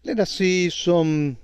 Let us see some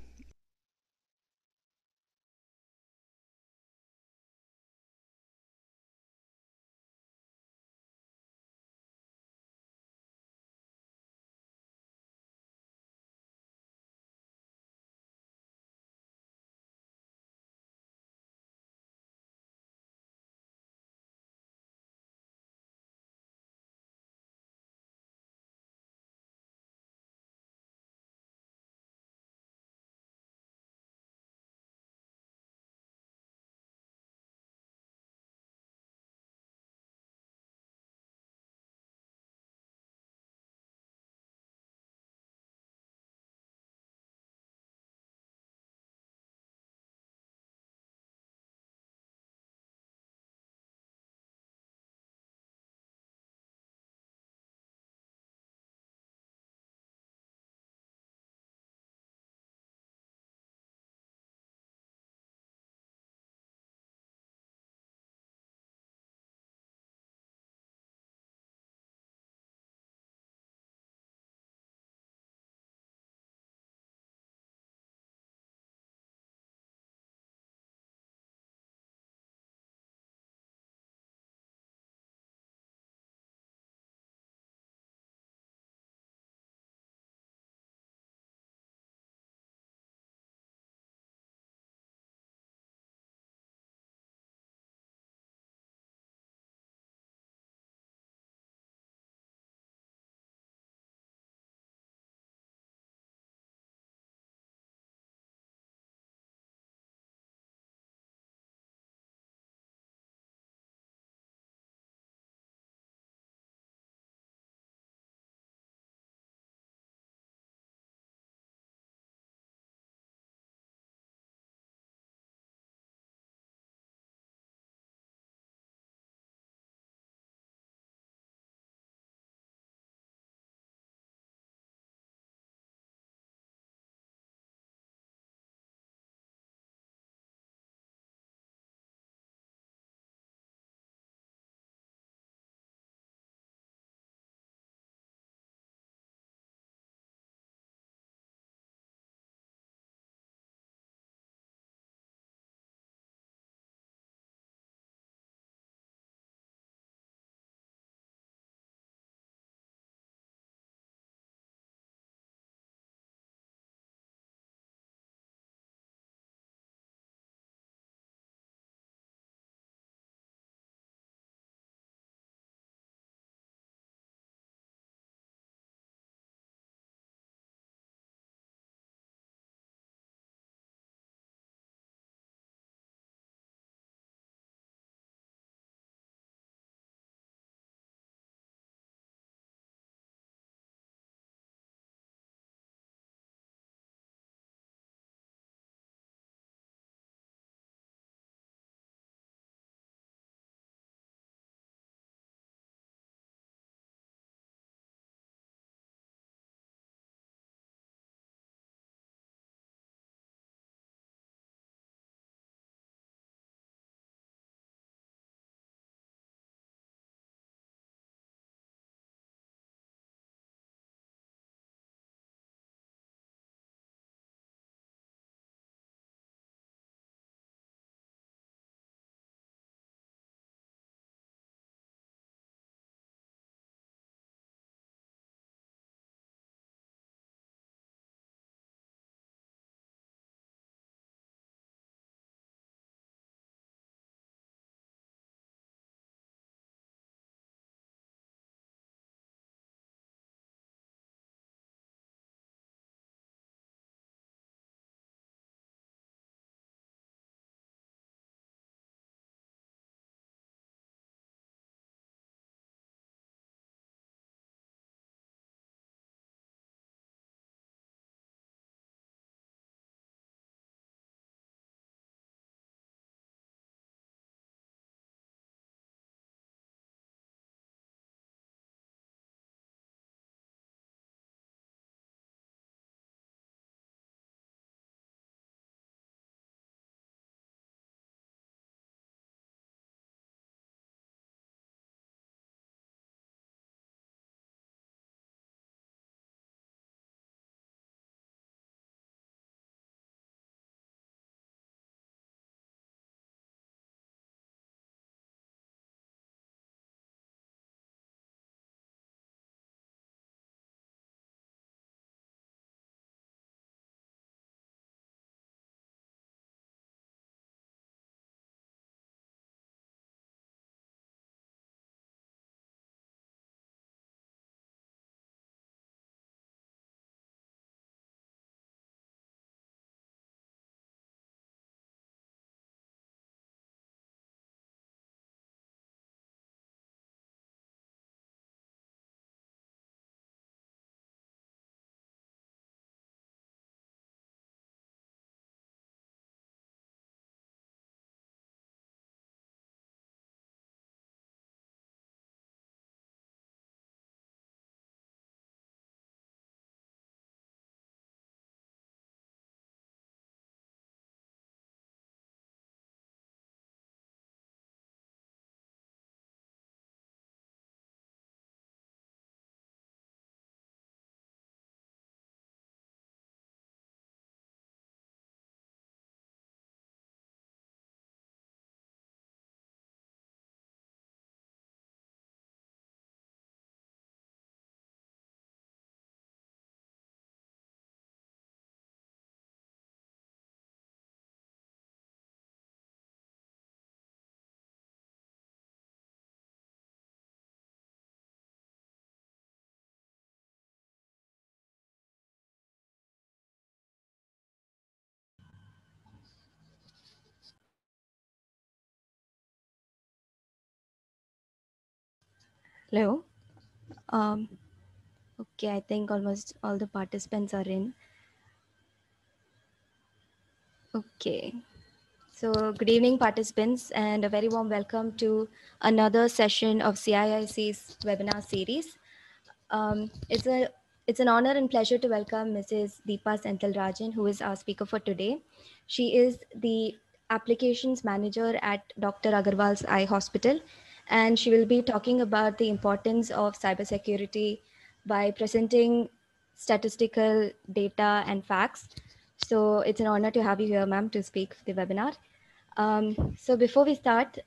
Hello. Um, okay, I think almost all the participants are in. Okay. So, good evening, participants, and a very warm welcome to another session of CIIC's webinar series. Um, it's a it's an honor and pleasure to welcome Mrs. Deepa Senthilrajan, who is our speaker for today. She is the applications manager at Dr. Agarwal's Eye Hospital, and she will be talking about the importance of cybersecurity by presenting statistical data and facts. So it's an honor to have you here, ma'am, to speak for the webinar. So before we start,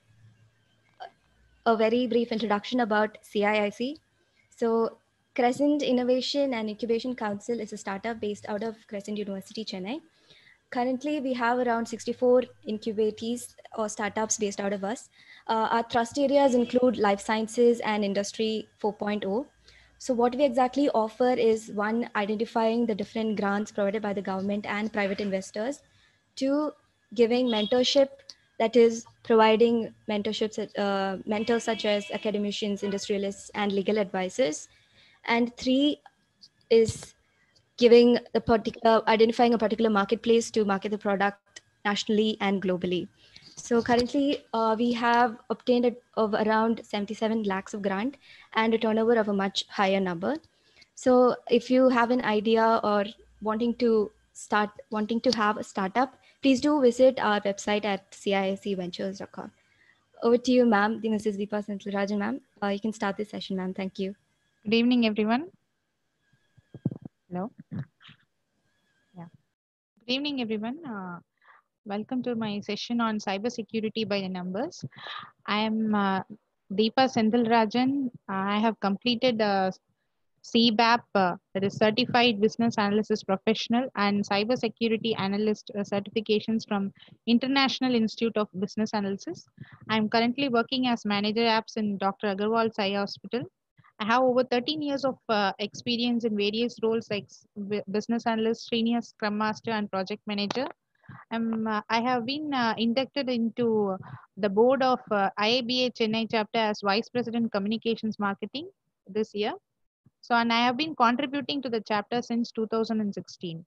a very brief introduction about CIIC. So Crescent Innovation and Incubation Council is a startup based out of Crescent University, Chennai. Currently, we have around 64 incubatees or startups based out of us. Our thrust areas include life sciences and industry 4.0. So what we exactly offer is one, identifying the different grants provided by the government and private investors. Two, giving mentorship, that is providing mentorships, mentors such as academicians, industrialists, and legal advisors. And three is giving the particular, identifying a particular marketplace to market the product nationally and globally. So currently we have obtained of around 77 lakhs of grant and a turnover of a much higher number. So if you have an idea or wanting to have a startup, please do visit our website at ciscventures.com. Over to you, ma'am, the Mrs. Deepa Senthilrajan, ma'am. You can start this session, ma'am. Thank you. Good evening, everyone. Hello. Yeah. Good evening, everyone. Welcome to my session on cybersecurity by the numbers. I am Deepa Senthilrajan. I have completed CBAP, that is Certified Business Analysis Professional, and Cybersecurity Analyst certifications from International Institute of Business Analysis. I am currently working as Manager Apps in Dr. Agarwal's Eye Hospital. I have over 13 years of experience in various roles like business analyst, senior scrum master, and project manager. I have been inducted into the board of IABA Chennai chapter as Vice President Communications Marketing this year. So, and I have been contributing to the chapter since 2016.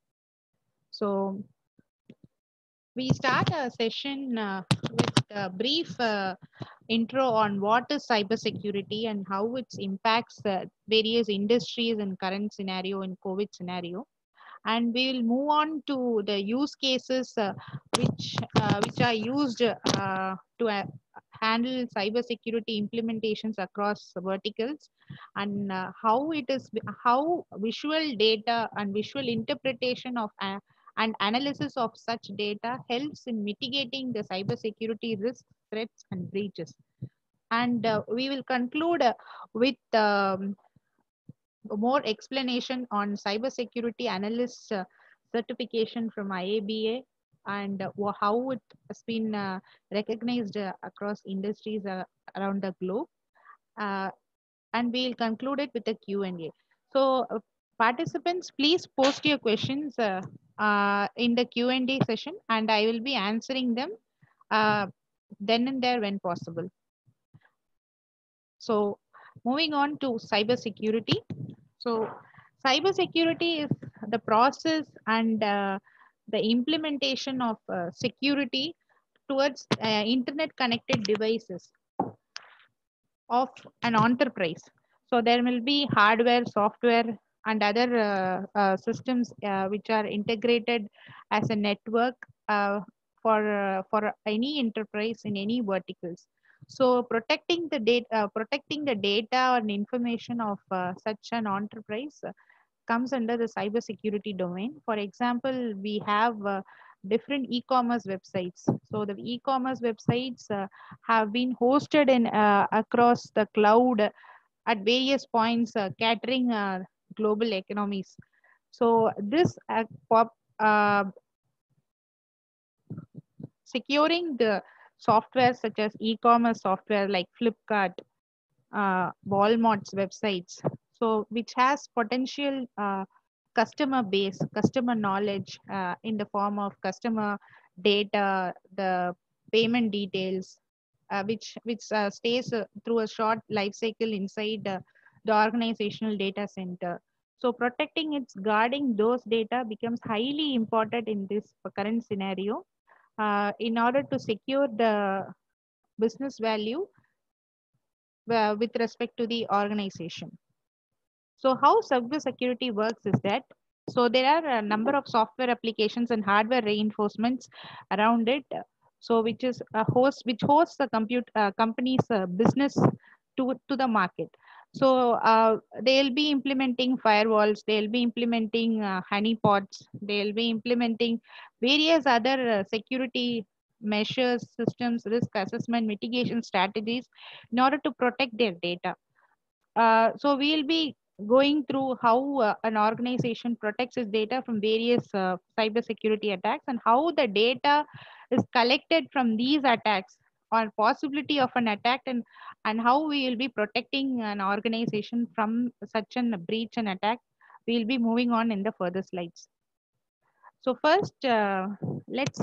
So, we start a session with a brief intro on what is cybersecurity and how it impacts various industries in current scenario in COVID scenario. And we will move on to the use cases which are used to handle cybersecurity implementations across verticals, and how visual data and visual interpretation of and analysis of such data helps in mitigating the cybersecurity risks, threats, and breaches. And we will conclude with more explanation on cybersecurity analyst certification from IABA, and how it has been recognized across industries around the globe. Uh, and we'll conclude it with a Q&A. So participants, please post your questions in the Q&A session, and I will be answering them uh, then and there when possible. So moving on to cybersecurity. So cybersecurity is the process and the implementation of security towards internet connected devices of an enterprise. So there will be hardware, software, and other systems which are integrated as a network for any enterprise in any verticals. So protecting the data and information of such an enterprise comes under the cybersecurity domain. For example, we have different e-commerce websites. So the e-commerce websites have been hosted in across the cloud at various points, catering global economies. So this securing the software such as e-commerce software like Flipkart, Walmart's websites, so which has potential customer base, customer knowledge in the form of customer data, the payment details, which stays through a short life cycle inside the organizational data center. So protecting its guarding those data becomes highly important in this current scenario in order to secure the business value with respect to the organization. So how cybersecurity works is that, so there are a number of software applications and hardware reinforcements around it. So which hosts the company's business to the market. So they'll be implementing firewalls, they'll be implementing honeypots, they'll be implementing various other security measures, systems, risk assessment, mitigation strategies in order to protect their data. So we'll be going through how an organization protects its data from various cybersecurity attacks and how the data is collected from these attacks or possibility of an attack, and how we will be protecting an organization from such a breach and attack. We'll be moving on in the further slides. So first, let's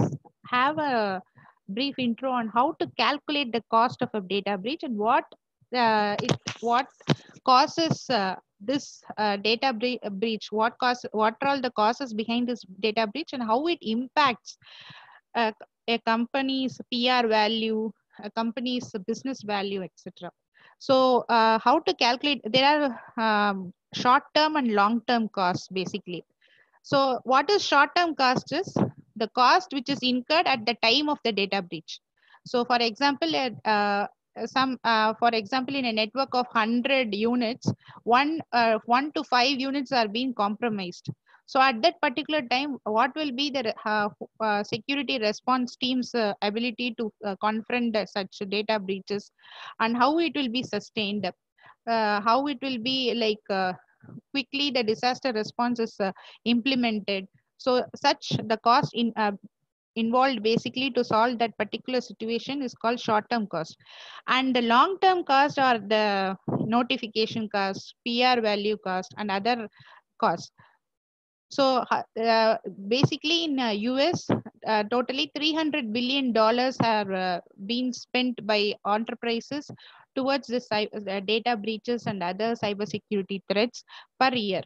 have a brief intro on how to calculate the cost of a data breach and what causes this breach. What are all the causes behind this data breach, and how it impacts uh, a company's PR value, a company's business value, etc. So how to calculate? There are short-term and long-term costs basically. So what is short-term cost is the cost which is incurred at the time of the data breach. So for example, for example, in a network of 100 units, 1 to 5 units are being compromised. So at that particular time, what will be the security response team's ability to confront such data breaches, and how it will be sustained, how it will be quickly the disaster response is implemented. So such the cost involved basically to solve that particular situation is called short-term cost. And the long-term cost are the notification cost, PR value cost, and other costs. So basically in US, totally $300 billion are being spent by enterprises towards the data breaches and other cybersecurity threats per year.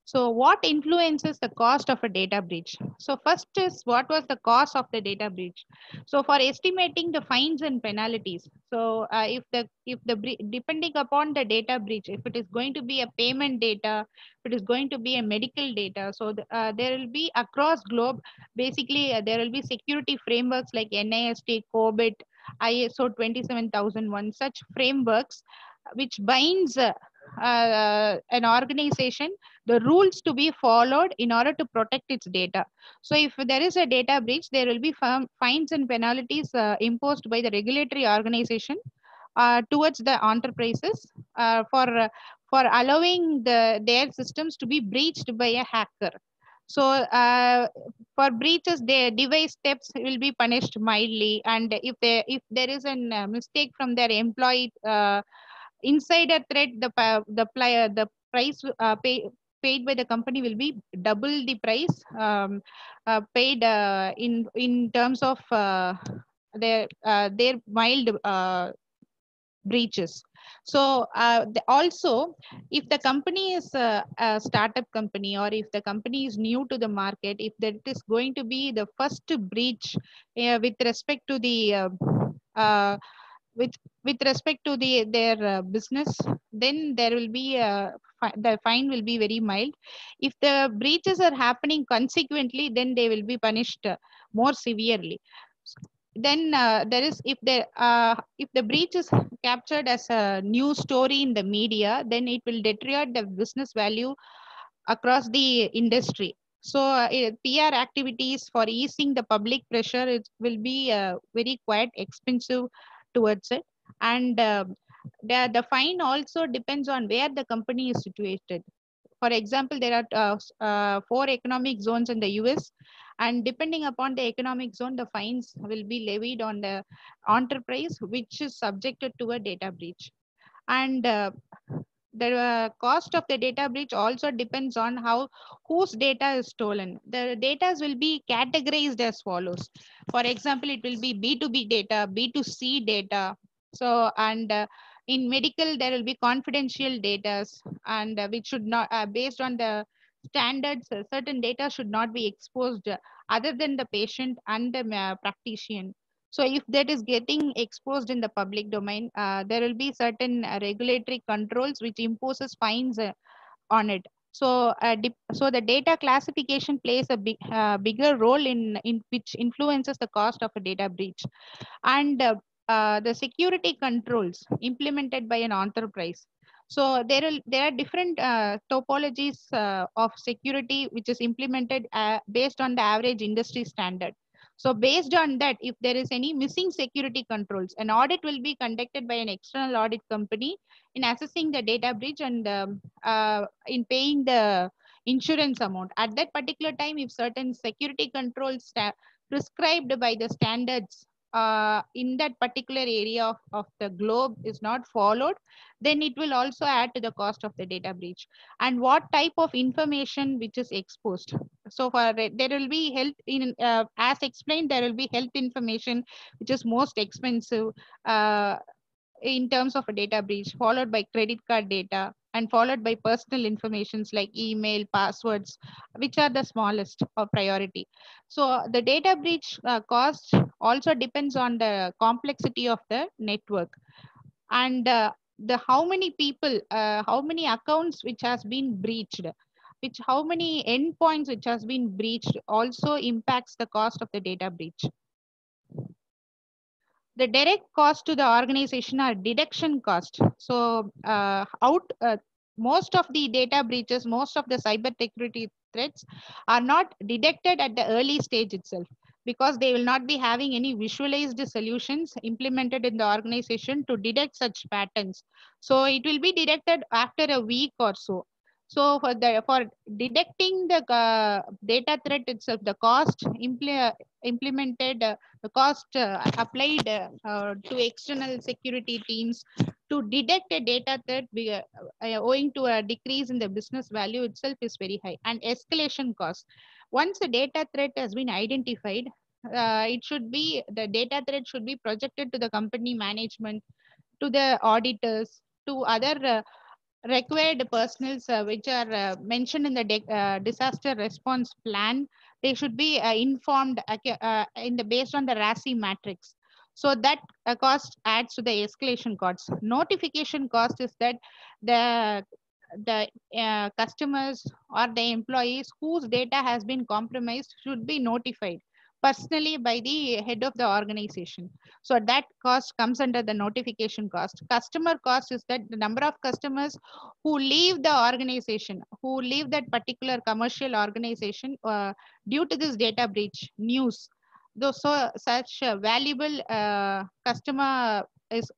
So what influences the cost of a data breach? So first is, what was the cost of the data breach? So for estimating the fines and penalties, so depending upon the data breach, if it is going to be a payment data, if it is going to be a medical data, so there will be across globe, basically there will be security frameworks like NIST, COBIT, ISO 27001, such frameworks which binds an organization the rules to be followed in order to protect its data. So if there is a data breach, there will be fines and penalties imposed by the regulatory organization towards the enterprises for allowing their systems to be breached by a hacker. So for breaches, their device steps will be punished mildly, and if there is a mistake from their employee, insider threat, the price paid by the company will be double the price paid in terms of their mild breaches. So also, if the company is a startup company, or if the company is new to the market, if that is going to be the first breach with respect to the with respect to their business, then there will be the fine will be very mild. If the breaches are happening consequently, then they will be punished more severely. Then there is, if the breach is captured as a news story in the media, then it will deteriorate the business value across the industry. So PR activities for easing the public pressure, it will be very quite expensive towards it. And the fine also depends on where the company is situated. For example, there are 4 economic zones in the US, and depending upon the economic zone, the fines will be levied on the enterprise which is subjected to a data breach. And the cost of the data breach also depends on whose data is stolen. The data will be categorized as follows. For example, it will be B2B data, B2C data. So, and in medical, there will be confidential data, and which should not, based on the standards, certain data should not be exposed other than the patient and the practitioner. So if that is getting exposed in the public domain, there will be certain regulatory controls which imposes fines on it. So, so the data classification plays a bigger role in which influences the cost of a data breach. And the security controls implemented by an enterprise. So there are different topologies of security which is implemented based on the average industry standard. So based on that, if there is any missing security controls, an audit will be conducted by an external audit company in assessing the data breach and in paying the insurance amount. At that particular time, if certain security controls prescribed by the standards in that particular area of the globe is not followed, then it will also add to the cost of the data breach. And what type of information which is exposed. So for there will be health in as explained, there will be health information which is most expensive in terms of a data breach, followed by credit card data, and followed by personal informations like email, passwords, which are the smallest of priority. So the data breach cost also depends on the complexity of the network, and the how many people, how many accounts which has been breached, which how many endpoints which has been breached also impacts the cost of the data breach. The direct cost to the organization are detection cost. So most of the data breaches, most of the cyber security threats are not detected at the early stage itself, because they will not be having any visualized solutions implemented in the organization to detect such patterns. So it will be detected after a week or so. So for detecting the data threat itself, the cost implemented, the cost applied to external security teams to detect a data threat owing to a decrease in the business value itself is very high. And escalation cost. Once the data threat has been identified, the data threat should be projected to the company management, to the auditors, to other required personnels which are mentioned in the disaster response plan. They should be informed based on the RASI matrix. So that cost adds to the escalation costs. Notification cost is that the customers or the employees whose data has been compromised should be notified personally by the head of the organization. So that cost comes under the notification cost. Customer cost is that the number of customers who leave the organization, who leave that particular commercial organization due to this data breach news. Though so such valuable customer is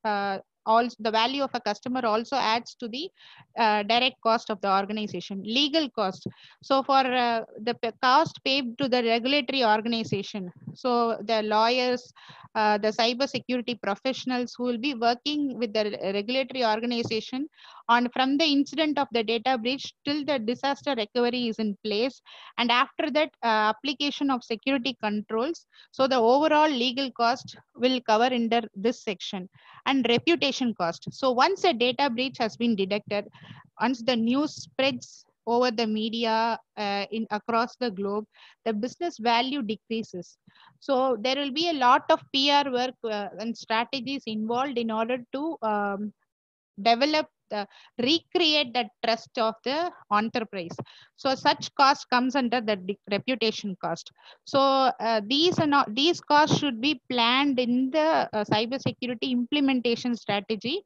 also the value of a customer also adds to the direct cost of the organization. Legal cost. So for the cost paid to the regulatory organization, so the lawyers, the cyber security professionals who will be working with the regulatory organization on from the incident of the data breach till the disaster recovery is in place, and after that application of security controls. So the overall legal cost will cover under this section. And reputation cost. So once a data breach has been detected, once the news spreads over the media in across the globe, the business value decreases. So there will be a lot of PR work and strategies involved in order to develop recreate the trust of the enterprise. So such cost comes under the reputation cost. So these costs should be planned in the cyber security implementation strategy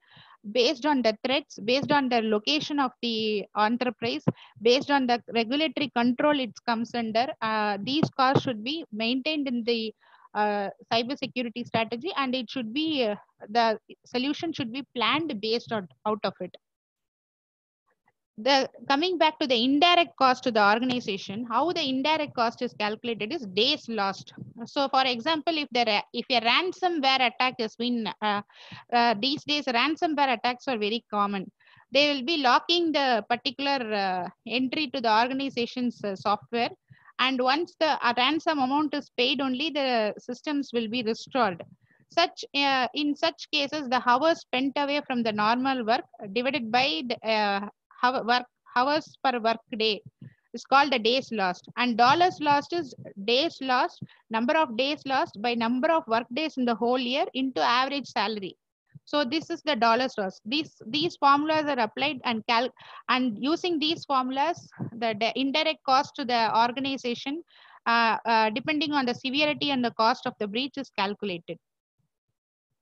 based on the threats, based on the location of the enterprise, based on the regulatory control it comes under. These costs should be maintained in the cyber security strategy, and it should be the solution should be planned based on out of it. The coming back to the indirect cost to the organization, how the indirect cost is calculated is days lost. So for example, if a ransomware attack has been these days ransomware attacks are very common. They will be locking the particular entry to the organization's software, and once the ransom amount is paid, only the systems will be restored. In such cases, the hours spent away from the normal work divided by the hours per work day is called the days lost, and dollars lost is days lost, number of days lost by number of work days in the whole year into average salary. So this is the dollars lost. These formulas are applied and using these formulas, the indirect cost to the organization, depending on the severity and the cost of the breach, is calculated.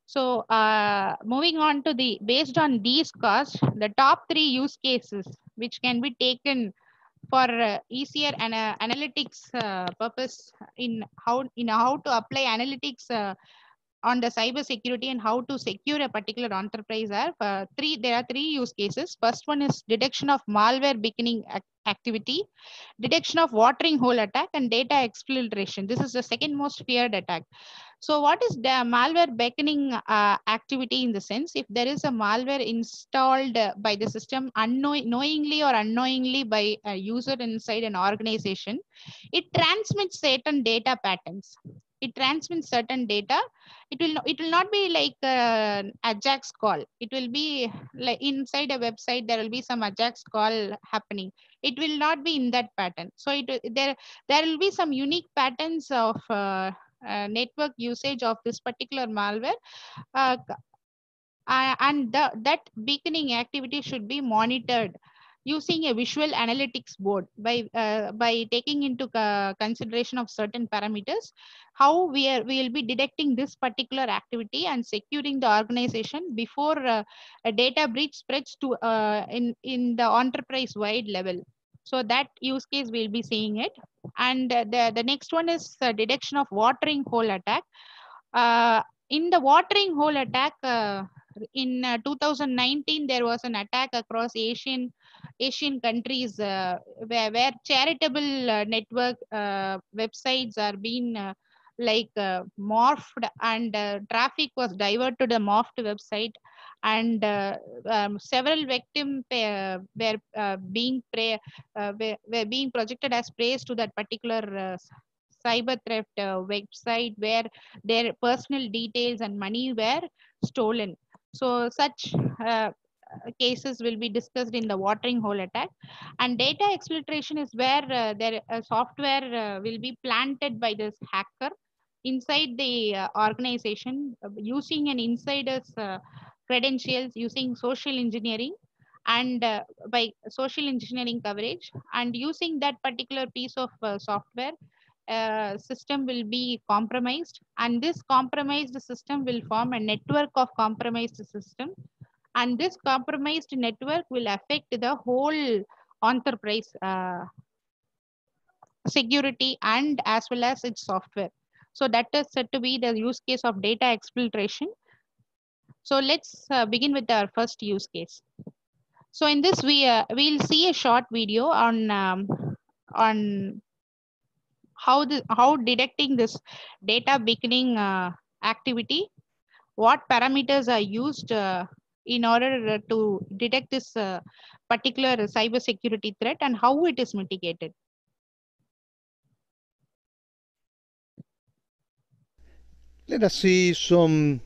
So moving on to based on these costs, the top 3 use cases which can be taken for easier analytics purpose in how to apply analytics on the cyber security and how to secure a particular enterprise are there are 3 use cases. First one is detection of malware beacon activity, detection of watering hole attack, and data exfiltration. This is the second most feared attack. So what is the malware beckoning activity? In the sense, if there is a malware installed by the system knowingly or unknowingly by a user inside an organization, it transmits certain data patterns. It transmits certain data. It will not be like Ajax call. It will be like inside a website, there will be some Ajax call happening. It will not be in that pattern. So there will be some unique patterns of network usage of this particular malware, and that beaconing activity should be monitored using a visual analytics board by taking into consideration of certain parameters, how we will be detecting this particular activity and securing the organization before a data breach spreads to in the enterprise wide level. So that use case we'll be seeing it. And the next one is detection of watering hole attack. In the watering hole attack, in 2019, there was an attack across Asian countries where charitable network websites are being morphed, and traffic was diverted to the morphed website, and several victims were being projected as praise to that particular cyber theft website, where their personal details and money were stolen. So such cases will be discussed in the watering hole attack. And data exfiltration is where their software will be planted by this hacker inside the organization using an insider's credentials, using social engineering and by social engineering coverage, and using that particular piece of software, system will be compromised, and this compromised system will form a network of compromised system, and this compromised network will affect the whole enterprise security and as well as its software. So that is said to be the use case of data exfiltration. So let's begin with our first use case. So in this, we'll see a short video on how detecting this data beaconing activity, what parameters are used in order to detect this particular cyber security threat, and how it is mitigated. Let us see some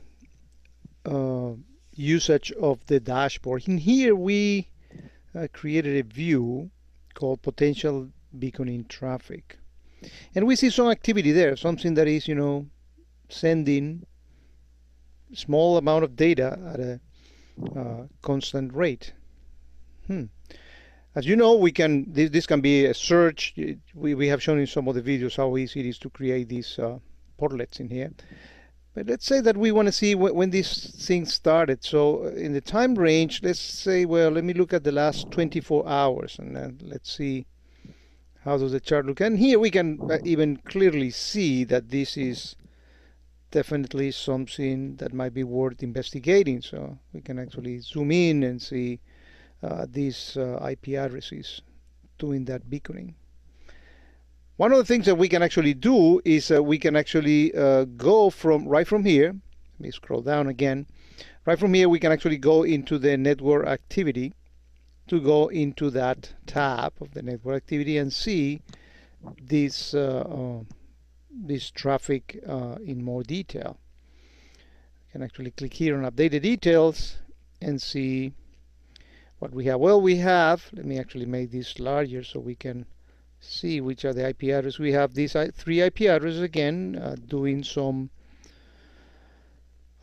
usage of the dashboard. In here we created a view called potential beaconing traffic, and we see some activity there, something that is, sending small amount of data at a constant rate. As you know, we can this can be a search. We have shown in some of the videos how easy it is to create these portlets in here. But let's say that we want to see when this thing started. So in the time range, let's say, well, let me look at the last 24 hours, and then let's see how does the chart look. And here we can even clearly see that this is definitely something that might be worth investigating. So we can actually zoom in and see these IP addresses doing that beaconing. One of the things that we can actually do is we can actually go right from here. Let me scroll down again. Right from here, we can actually go into the network activity, to go into that tab of the network activity and see this this traffic in more detail. You can actually click here on update the details and see what we have. Well, we have, let me actually make this larger so we can see which are the IP addresses. We have these 3 IP addresses again doing some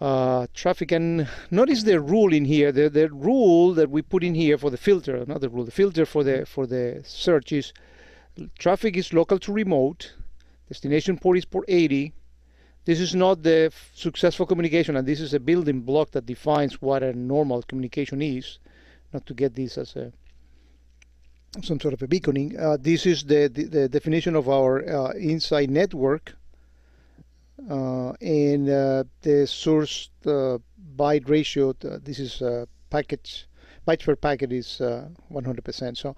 traffic. And notice the rule in here. The rule that we put in here for the filter, another rule, the filter for the search is traffic is local to remote, destination port is port 80. This is not the successful communication, and this is a building block that defines what a normal communication is, not to get this as some sort of a beaconing. This is the definition of our inside network, and the source byte ratio, this is packets, bytes per packet is 100%. So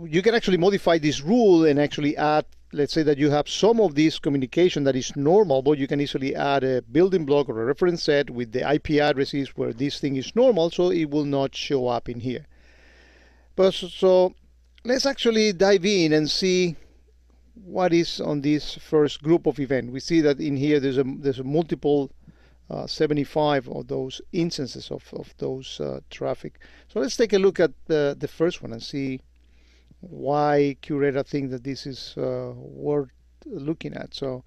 you can actually modify this rule and actually add, let's say that you have some of this communication that is normal, but you can easily add a building block or a reference set with the IP addresses where this thing is normal, so it will not show up in here. But so let's actually dive in and see what is on this first group of event. We see that in here there's a multiple 75 of those instances of those traffic. So let's take a look at the first one and see why QRadar think that this is worth looking at. So,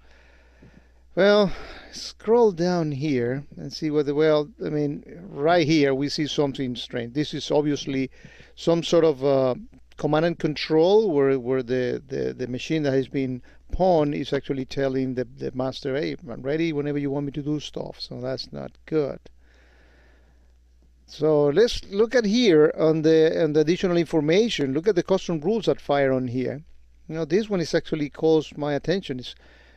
well, scroll down here and see whether, well, I mean, right here we see something strange. This is obviously some sort of command and control where the machine that has been pawned is actually telling the master, hey, I'm ready whenever you want me to do stuff. So that's not good. So let's look at here on the additional information. Look at the custom rules that fire on here. You know, this one is actually calls my attention. It's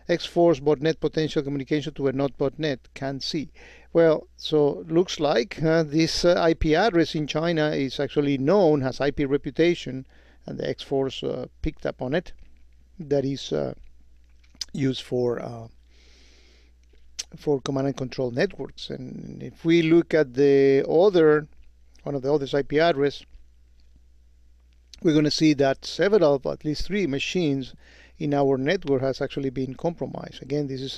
X-Force botnet potential communication to a not botnet. Can't see. Well, so looks like this IP address in China is actually known, has IP reputation, and the X-Force picked up on it. That is used for command and control networks. And if we look at the other, one of the other IP address, we're going to see that several, at least 3 machines in our network has actually been compromised. Again, this is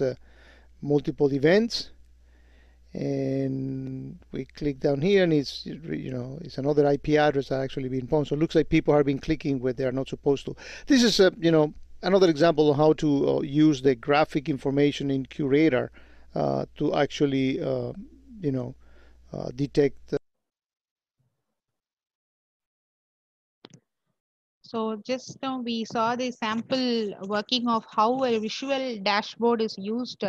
multiple events, and we click down here, and it's, you know, it's another IP address that actually been pawned. So it looks like people have been clicking where they are not supposed to. This is you know, another example of how to use the graphic information in QRadar to actually, you know, detect. So just now we saw the sample working of how a visual dashboard is used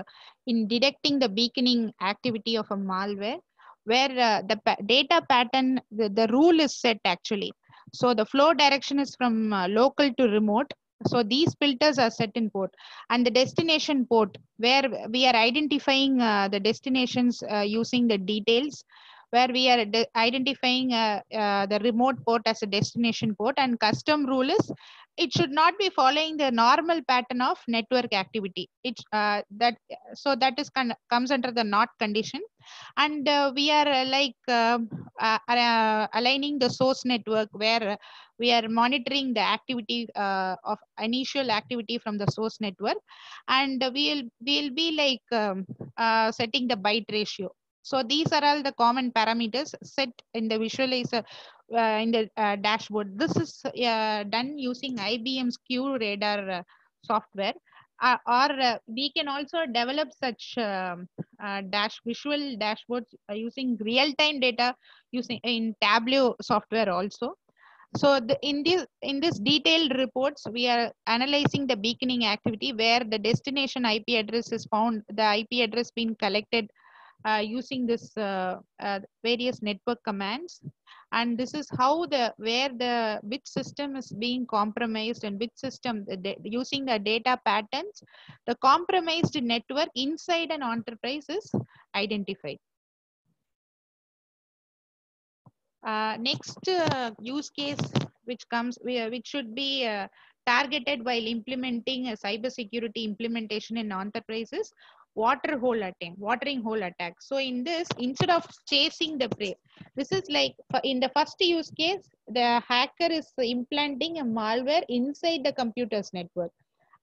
in detecting the beaconing activity of a malware, where the data pattern, the rule is set actually. So the flow direction is from local to remote. So these filters are set in port, and the destination port, where we are identifying the destinations using the details, where we are identifying the remote port as a destination port, and custom rule is it should not be following the normal pattern of network activity. It so that is comes under the not condition, and we are aligning the source network, where we are monitoring the activity of initial activity from the source network, and we'll be like setting the byte ratio. So these are all the common parameters set in the visualizer in the dashboard. This is done using IBM's QRadar software. Or we can also develop such visual dashboards using real-time data using in Tableau software also. So in this detailed reports, we are analyzing the beaconing activity, where the destination IP address is found, the IP address being collected using this various network commands, and this is how which system is being compromised, and which system using the data patterns, the compromised network inside an enterprise is identified. Next use case which should be targeted while implementing a cybersecurity implementation in enterprises, watering hole attack. So in this, instead of chasing the prey, this is like in the first use case, the hacker is implanting a malware inside the computer's network,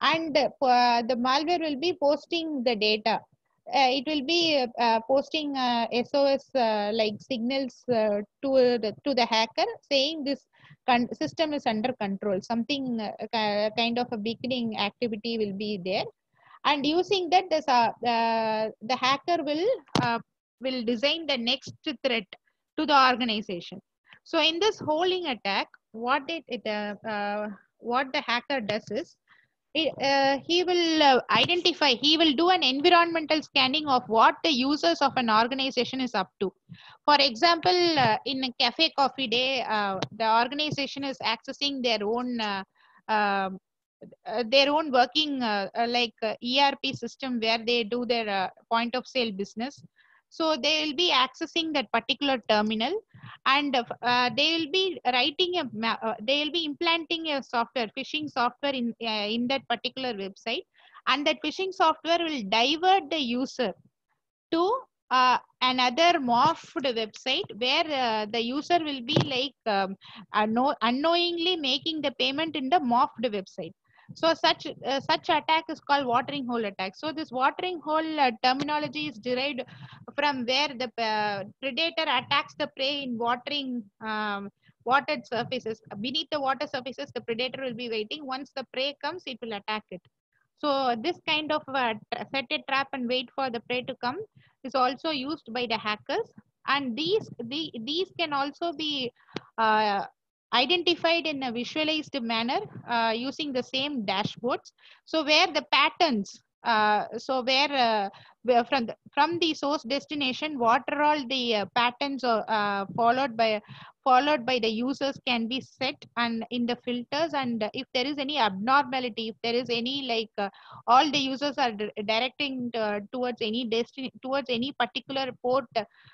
and the malware will be posting the data. It will be posting SOS like signals to the hacker, saying this system is under control. Something kind of a beginning activity will be there, and using that, the hacker will design the next threat to the organization. So in this holding attack, what the hacker does is, he will he will do an environmental scanning of what the users of an organization is up to. For example, in a cafe coffee day, the organization is accessing uh, their own working ERP system where they do their point of sale business. So they will be accessing that particular terminal, and they will be they will be implanting a software, phishing software in that particular website, and that phishing software will divert the user to another morphed website where the user will be unknowingly making the payment in the morphed website. So such attack is called watering hole attack. So this watering hole terminology is derived from where the predator attacks the prey in watered surfaces. Beneath the water surfaces, the predator will be waiting. Once the prey comes, it will attack it. So this kind of set a trap and wait for the prey to come is also used by the hackers, and these can also be uh, identified in a visualized manner using the same dashboards. So where the patterns, where from the source destination, what are all the patterns followed by the users can be set and in the filters, and if there is any abnormality, if there is any all the users are directing towards any destiny, towards any particular port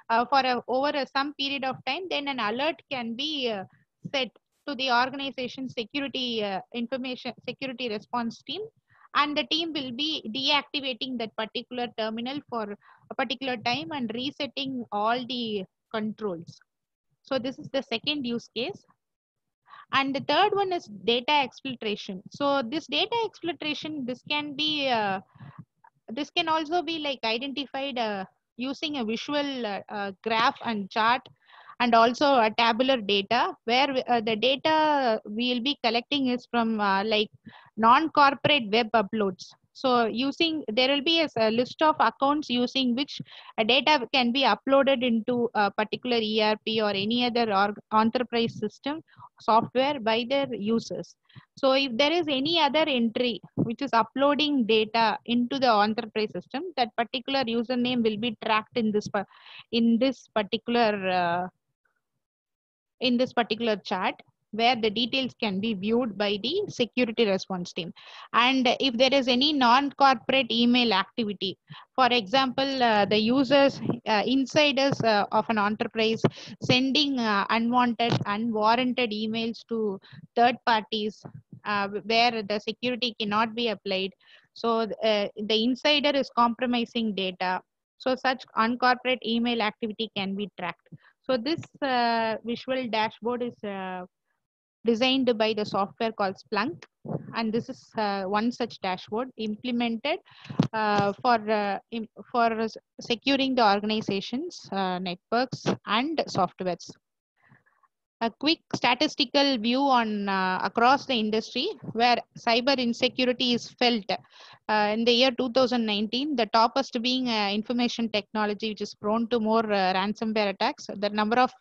over some period of time, then an alert can be set to the organization security information security response team, and the team will be deactivating that particular terminal for a particular time and resetting all the controls. So this is the second use case. And the third one is data exfiltration. So this data exfiltration, this can also be identified using a visual graph and chart, and also a tabular data, where the data we will be collecting is from non-corporate web uploads. So there will be a list of accounts using which data can be uploaded into a particular ERP or any other enterprise system software by their users. So if there is any other entry which is uploading data into the enterprise system, that particular username will be tracked in this particular chart, where the details can be viewed by the security response team. And if there is any non-corporate email activity, for example, the users, insiders of an enterprise sending unwarranted emails to third parties where the security cannot be applied. So the insider is compromising data. So such uncorporate email activity can be tracked. So this visual dashboard is designed by the software called Splunk, and this is one such dashboard implemented for securing the organization's networks and softwares. A quick statistical view on across the industry where cyber insecurity is felt. In the year 2019, the toppest being information technology, which is prone to more ransomware attacks. The number of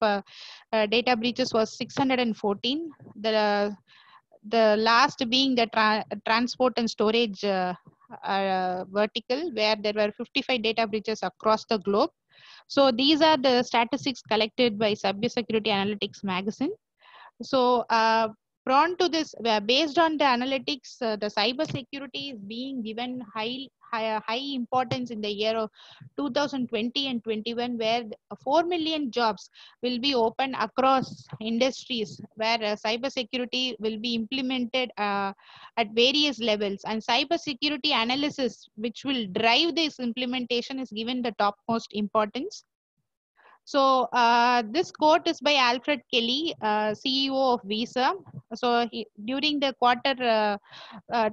data breaches was 614. The last being the transport and storage vertical, where there were 55 data breaches across the globe. So these are the statistics collected by Cybersecurity Analytics magazine. So prone to this, based on the analytics, the cybersecurity is being given high importance in the year of 2020 and 21, where 4 million jobs will be open across industries, where cybersecurity will be implemented at various levels, and cybersecurity analysis, which will drive this implementation, is given the topmost importance. So this quote is by Alfred Kelly, CEO of Visa. So during the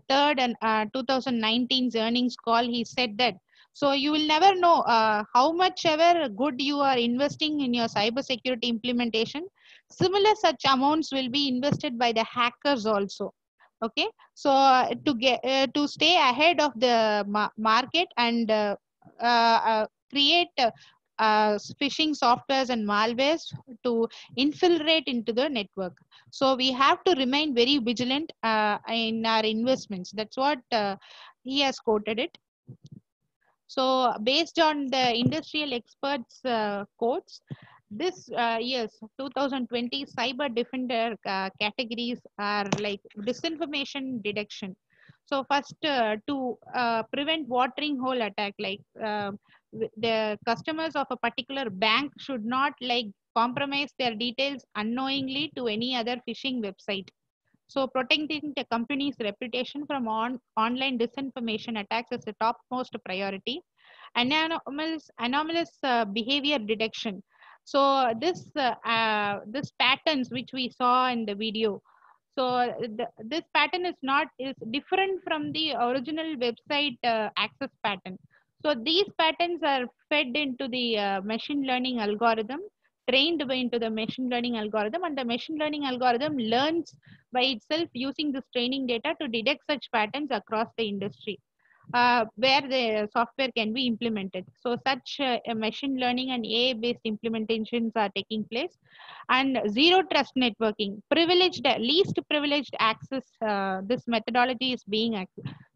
third and 2019's earnings call, he said that, so you will never know how much ever good you are investing in your cybersecurity implementation. Similar such amounts will be invested by the hackers also. Okay, so to stay ahead of the market and create phishing softwares and malwares to infiltrate into the network. So we have to remain very vigilant in our investments. That's what he has quoted it. So based on the industrial experts quotes, this year's 2020 cyber defender categories are like disinformation detection. So first, to prevent watering hole attack, like the customers of a particular bank should not like compromise their details unknowingly to any other phishing website. So protecting the company's reputation from online disinformation attacks is the topmost priority. Anomalous behavior detection. So this patterns which we saw in the video. So this pattern is different from the original website access pattern. So these patterns are fed into the machine learning algorithm, trained into the machine learning algorithm, and the machine learning algorithm learns by itself using this training data to detect such patterns across the industry where the software can be implemented. So such machine learning and AI-based implementations are taking place. And zero trust networking, least privileged access, this methodology is being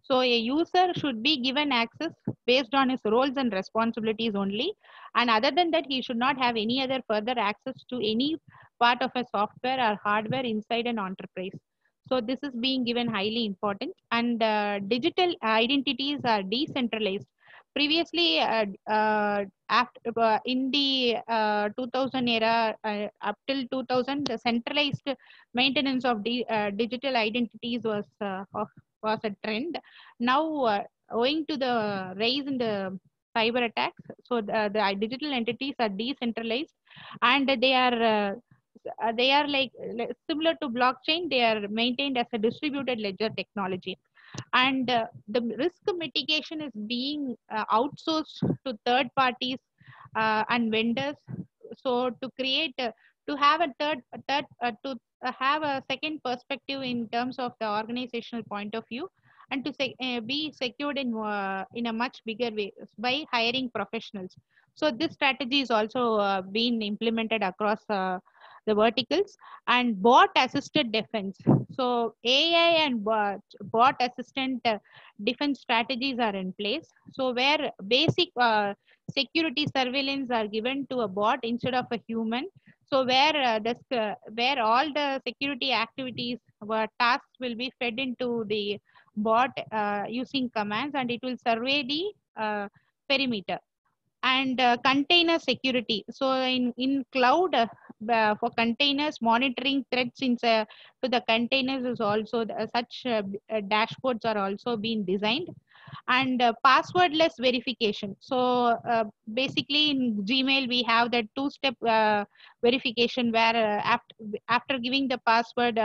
so a user should be given access based on his roles and responsibilities only. And other than that, he should not have any other further access to any part of a software or hardware inside an enterprise. So this is being given highly important, and digital identities are decentralized. Previously, in the 2000 era, up till 2000, the centralized maintenance of digital identities was a trend. Now, owing to the rise in the cyber attacks, so the digital entities are decentralized, and they are like similar to blockchain. They are maintained as a distributed ledger technology, and the risk mitigation is being outsourced to third parties and vendors. So to create to have a third to have a second perspective in terms of the organizational point of view, and to be secured in a much bigger way by hiring professionals. So this strategy is also being implemented across the verticals. And bot assisted defense. So AI and bot assistant defense strategies are in place. So where basic security surveillance are given to a bot instead of a human. So where all the security activities tasks will be fed into the bot using commands, and it will survey the perimeter. And container security. So in cloud, for containers, monitoring threats to the containers is also such dashboards are also being designed. And passwordless verification. So basically in Gmail we have that two-step verification where after giving the password,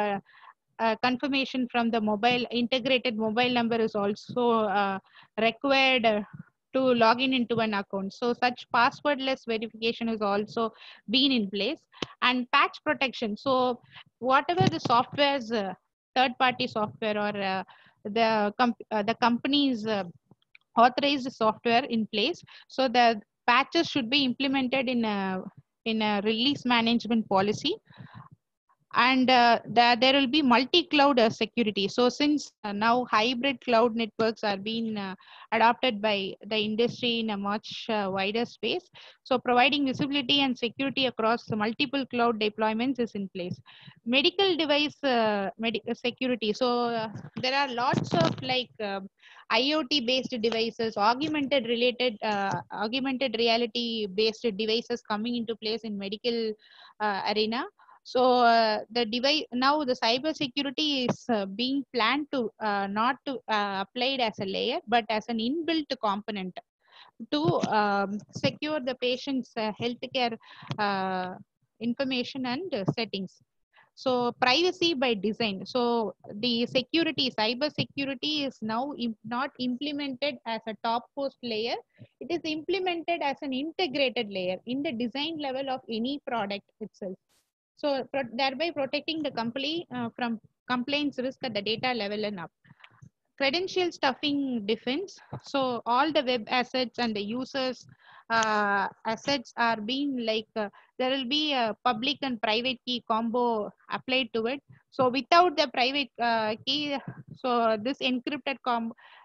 confirmation from the integrated mobile number is also required to log in into an account. So such passwordless verification is also been in place. And patch protection. So whatever the software's third party software or the company's authorized software in place, so the patches should be implemented in a release management policy. And there will be multi-cloud security. So since now hybrid cloud networks are being adopted by the industry in a much wider space, so providing visibility and security across multiple cloud deployments is in place. Medical device security. So there are lots of like IoT based devices, augmented reality based devices coming into place in medical arena. So the device now, the cyber security is being planned to not to applied as a layer but as an inbuilt component. to secure the patient's healthcare information and settings. So privacy by design. So the security, cyber security is now not implemented as a top post layer. It is implemented as an integrated layer in the design level of any product itself. So thereby protecting the company from complaints risk at the data level and up. Credential stuffing defense. So all the web assets and the users assets are being like there will be a public and private key combo applied to it. So without the private key, so this encrypted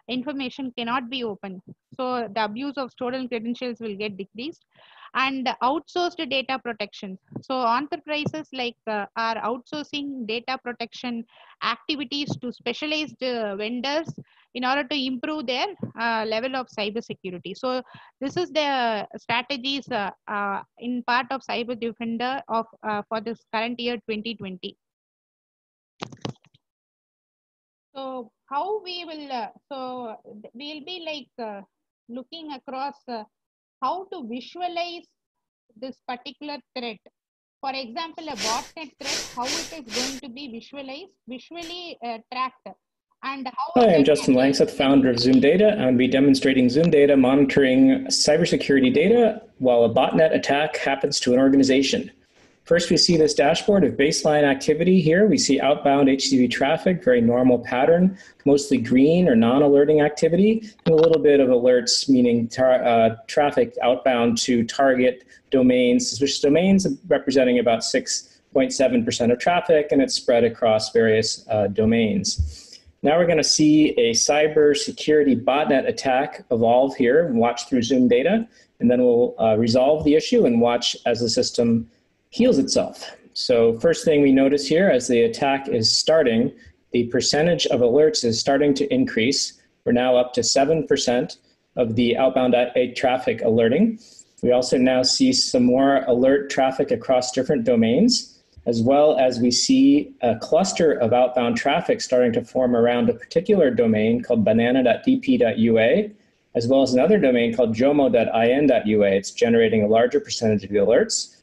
information cannot be opened. So the abuse of stolen credentials will get decreased. And outsourced data protection. So enterprises like are outsourcing data protection activities to specialized vendors in order to improve their level of cyber security. So this is the strategies in part of Cyber Defender of for this current year 2020. So how we will so we'll be like looking across how to visualize this particular threat. For example, a botnet threat, how it is going to be visually tracked. And how Hi, I'm Justin Langseth, founder of Zoom Data. I'm going to be demonstrating Zoom Data monitoring cybersecurity data while a botnet attack happens to an organization. First, we see this dashboard of baseline activity here. We see outbound HTTP traffic, very normal pattern, mostly green or non-alerting activity, and a little bit of alerts, meaning traffic outbound to target domains, suspicious domains, representing about 6.7% of traffic, and it's spread across various domains. Now we're going to see a cybersecurity botnet attack evolve here and watch through Zoom Data, and then we'll resolve the issue and watch as the system heals itself. So first thing we notice here as the attack is starting, the percentage of alerts is starting to increase. We're now up to 7% of the outbound traffic alerting. We also now see some more alert traffic across different domains, as well as we see a cluster of outbound traffic starting to form around a particular domain called banana.dp.ua, as well as another domain called jomo.in.ua. It's generating a larger percentage of the alerts.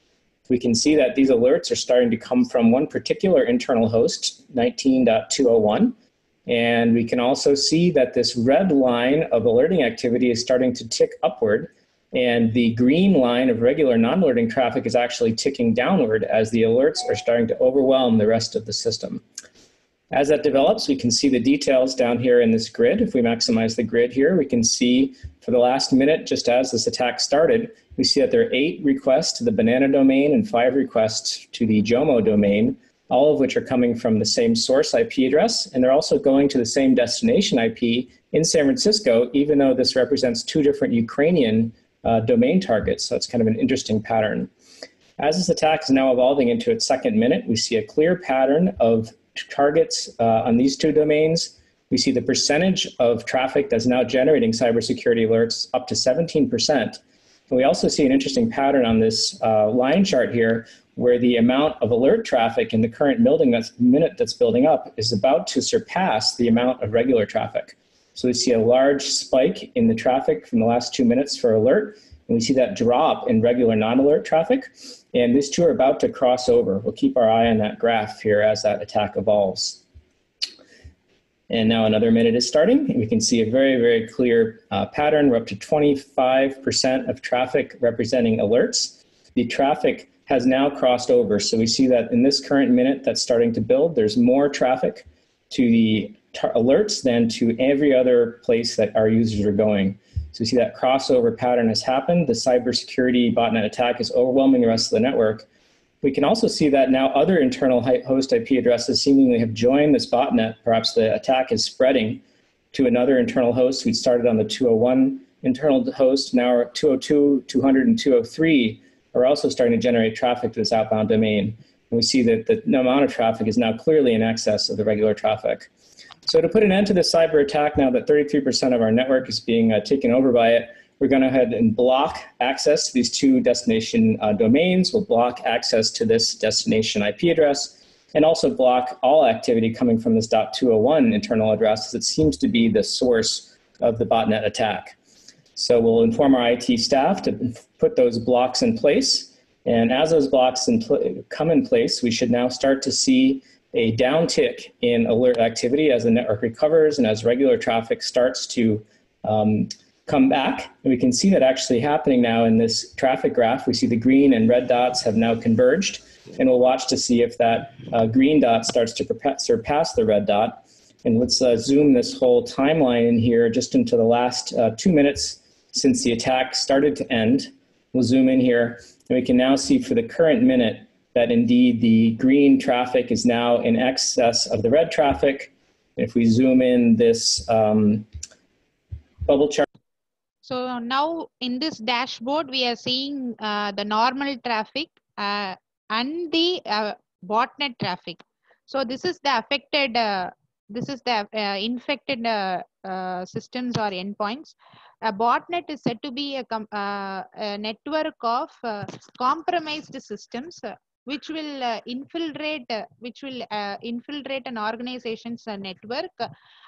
We can see that these alerts are starting to come from one particular internal host, 19.201. And we can also see that this red line of alerting activity is starting to tick upward. And the green line of regular non-alerting traffic is actually ticking downward as the alerts are starting to overwhelm the rest of the system. As that develops, we can see the details down here in this grid. If we maximize the grid here, we can see for the last minute, just as this attack started, we see that there are 8 requests to the Banana domain and 5 requests to the Jomo domain, all of which are coming from the same source IP address, and they're also going to the same destination IP in San Francisco, even though this represents 2 different Ukrainian domain targets. So it's kind of an interesting pattern. As this attack is now evolving into its second minute, we see a clear pattern of targets on these 2 domains. We see the percentage of traffic that's now generating cybersecurity alerts up to 17%. And we also see an interesting pattern on this line chart here, where the amount of alert traffic in the current minute that's building up is about to surpass the amount of regular traffic. So we see a large spike in the traffic from the last 2 minutes for alert, and we see that drop in regular non-alert traffic. And these 2 are about to cross over. We'll keep our eye on that graph here as that attack evolves. And now another minute is starting, and we can see a very, very clear pattern. We're up to 25% of traffic representing alerts. The traffic has now crossed over. So we see that in this current minute that's starting to build, there's more traffic to the alerts than to every other place that our users are going. So we see that crossover pattern has happened. The cybersecurity botnet attack is overwhelming the rest of the network. We can also see that now other internal host IP addresses seemingly have joined this botnet. Perhaps the attack is spreading to another internal host. We started on the 201 internal host. Now 202, 200, and 203 are also starting to generate traffic to this outbound domain. And we see that the amount of traffic is now clearly in excess of the regular traffic. So to put an end to this cyber attack, now that 33% of our network is being taken over by it, we're going to go ahead and block access to these 2 destination domains. We'll block access to this destination IP address, and also block all activity coming from this .201 internal address, as it seems to be the source of the botnet attack. So we'll inform our IT staff to put those blocks in place. And as those blocks come in place, we should now start to see a downtick in alert activity as the network recovers and as regular traffic starts to come back. And we can see that actually happening now in this traffic graph. We see the green and red dots have now converged, and we'll watch to see if that green dot starts to surpass the red dot. And let's zoom this whole timeline in here just into the last 2 minutes since the attack started to end. We'll zoom in here, and we can now see for the current minute that indeed the green traffic is now in excess of the red traffic. If we zoom in this bubble chart. So now in this dashboard, we are seeing the normal traffic and the botnet traffic. So this is the affected, infected systems or endpoints. A botnet is said to be a network of compromised systems which will infiltrate an organization's network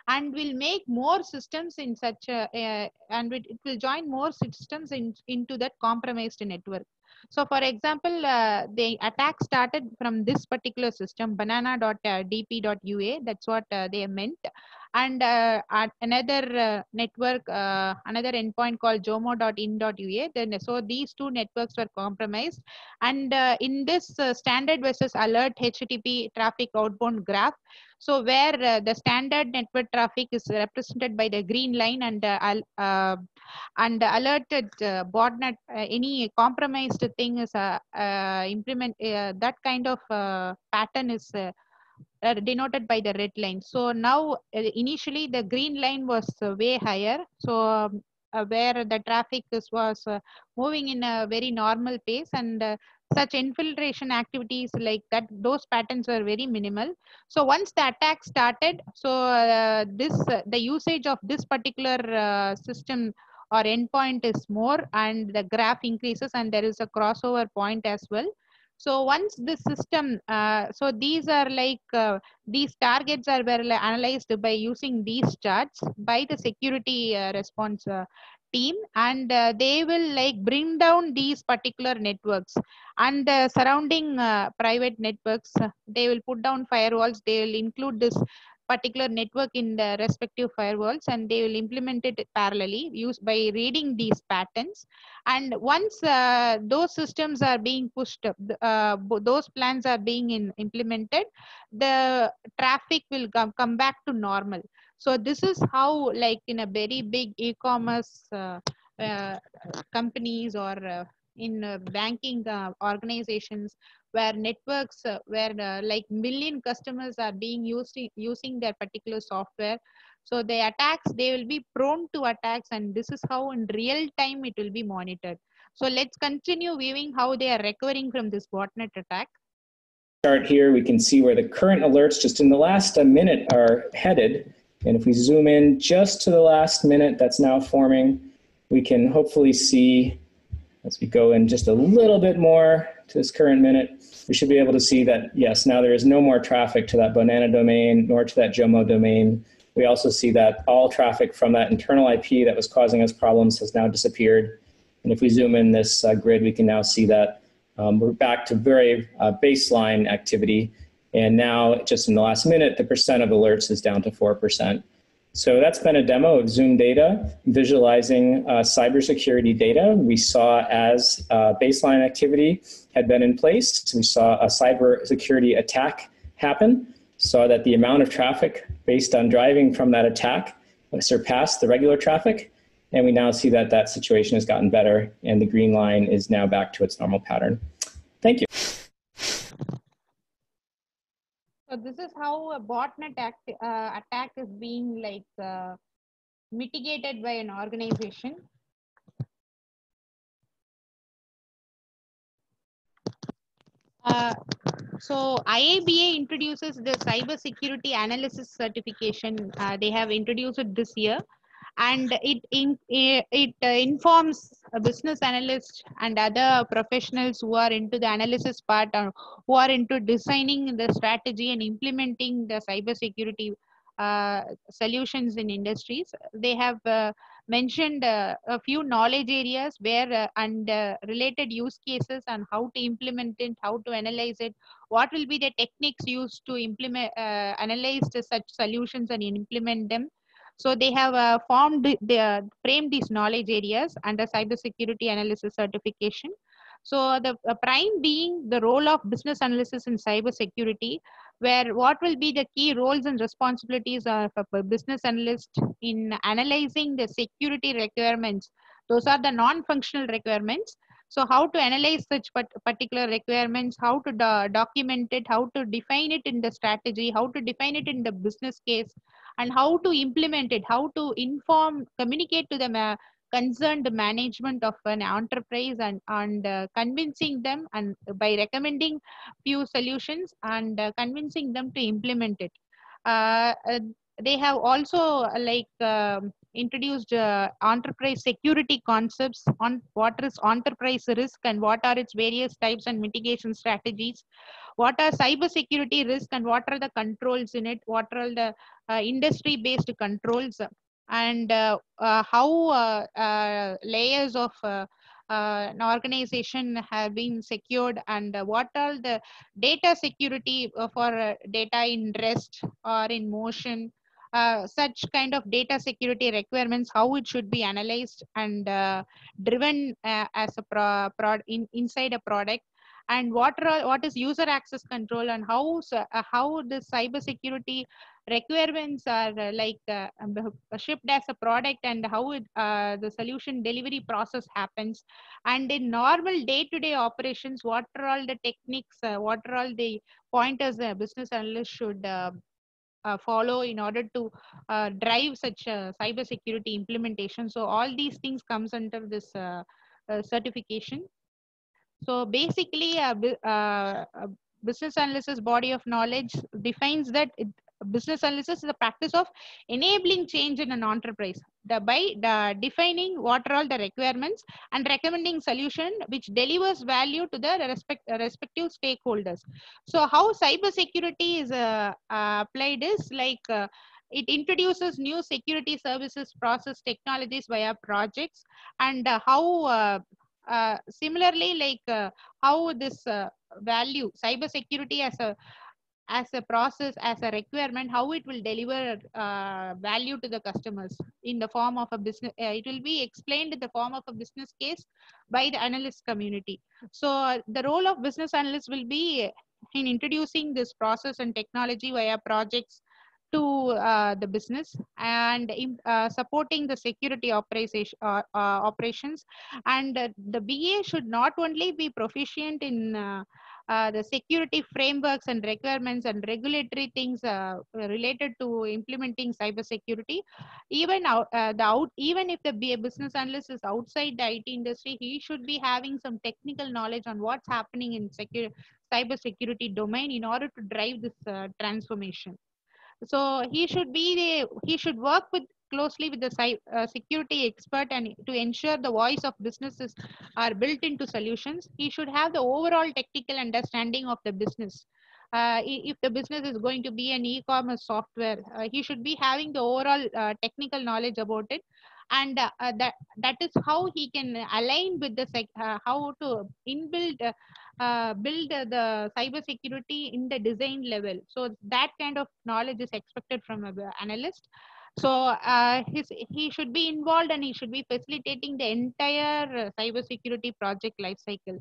and will make more systems in such a, and it will join more systems into that compromised network. So for example, the attack started from this particular system, banana.dp.ua. That's what they meant. And another network, another endpoint called jomo.in.ua. Then, so these two networks were compromised. And in this standard versus alert HTTP traffic outbound graph, so where the standard network traffic is represented by the green line, and alerted botnet, any compromised thing is that kind of pattern is denoted by the red line. So now initially the green line was way higher. So where the traffic was moving in a very normal pace, and such infiltration activities like that, those patterns were very minimal. So once the attack started, so the usage of this particular system or endpoint is more, and the graph increases, and there is a crossover point as well. So once the system, so these are like, these targets are were analyzed by using these charts by the security response team, and they will like bring down these particular networks and surrounding private networks. They will put down firewalls. They will include this particular network in the respective firewalls, and they will implement it parallelly used by reading these patterns. And once those systems are being pushed up, those plans are being implemented, the traffic will come back to normal. So this is how, like in a very big e-commerce companies, or in banking organizations, where networks, where like million customers are being using their particular software. So the attacks, they will be prone to attacks, and this is how in real time it will be monitored. So let's continue viewing how they are recovering from this botnet attack. Chart here, we can see where the current alerts just in the last minute are headed. And if we zoom in just to the last minute that's now forming, we can hopefully see, as we go in just a little bit more to this current minute, we should be able to see that, yes, now there is no more traffic to that Banana domain, nor to that Jomo domain. We also see that all traffic from that internal IP that was causing us problems has now disappeared. And if we zoom in this grid, we can now see that we're back to very baseline activity. And now, just in the last minute, the percent of alerts is down to 4%. So that's been a demo of Zoom data, visualizing cybersecurity data. We saw as baseline activity had been in place. So we saw a cybersecurity attack happen, saw that the amount of traffic based on driving from that attack surpassed the regular traffic. And we now see that that situation has gotten better, and the green line is now back to its normal pattern. Thank you. So this is how a botnet attack is being like mitigated by an organization. So IABA introduces the cybersecurity analysis certification. They have introduced it this year, and it informs a business analyst and other professionals who are into the analysis part, or who are into designing the strategy and implementing the cybersecurity solutions in industries. They have mentioned a few knowledge areas where and related use cases and how to implement it, how to analyze it, what will be the techniques used to implement, analyze such solutions and implement them. So they have framed these knowledge areas under cybersecurity analysis certification. So the prime being the role of business analysis in cybersecurity, where what will be the key roles and responsibilities of a business analyst in analyzing the security requirements. Those are the non-functional requirements. So how to analyze such particular requirements, how to document it, how to define it in the strategy, how to define it in the business case, and how to implement it, how to inform, communicate to the concerned management of an enterprise, and convincing them, and by recommending few solutions and convincing them to implement it. Uh, uh, they have also introduced enterprise security concepts on what is enterprise risk and what are its various types and mitigation strategies, what are cyber security risk and what are the controls in it, what are the industry based controls, and how layers of an organization have been secured, and what are the data security for data in rest or in motion, such kind of data security requirements, how it should be analyzed and driven as a inside a product, and what is user access control, and how the cyber security requirements are shipped as a product, and how the solution delivery process happens, and in normal day-to-day operations, what are all the techniques, what are all the pointers a business analyst should follow in order to drive such cyber security implementation. So all these things comes under this certification. So basically, a business analysis body of knowledge defines that business analysis is the practice of enabling change in an enterprise by defining what are all the requirements and recommending solution which delivers value to the respective stakeholders. So how cybersecurity is applied is it introduces new security services, process technologies via projects, and similarly, how this value cybersecurity as a process, as a requirement, how it will deliver value to the customers in the form of a business. It will be explained in the form of a business case by the analyst community. So the role of business analyst will be in introducing this process and technology via projects to the business, and supporting the security operations. And the BA should not only be proficient in the security frameworks and requirements and regulatory things related to implementing cybersecurity. Even even if the BA business analyst is outside the IT industry, he should be having some technical knowledge on what's happening in cybersecurity domain in order to drive this transformation. So he should work closely with the security expert, and to ensure the voice of businesses are built into solutions. He should have the overall technical understanding of the business. If the business is going to be an e-commerce software, he should be having the overall technical knowledge about it, and that is how he can align with the how to build the cyber security in the design level. So that kind of knowledge is expected from an analyst. So he should be involved, and he should be facilitating the entire cyber security project lifecycle.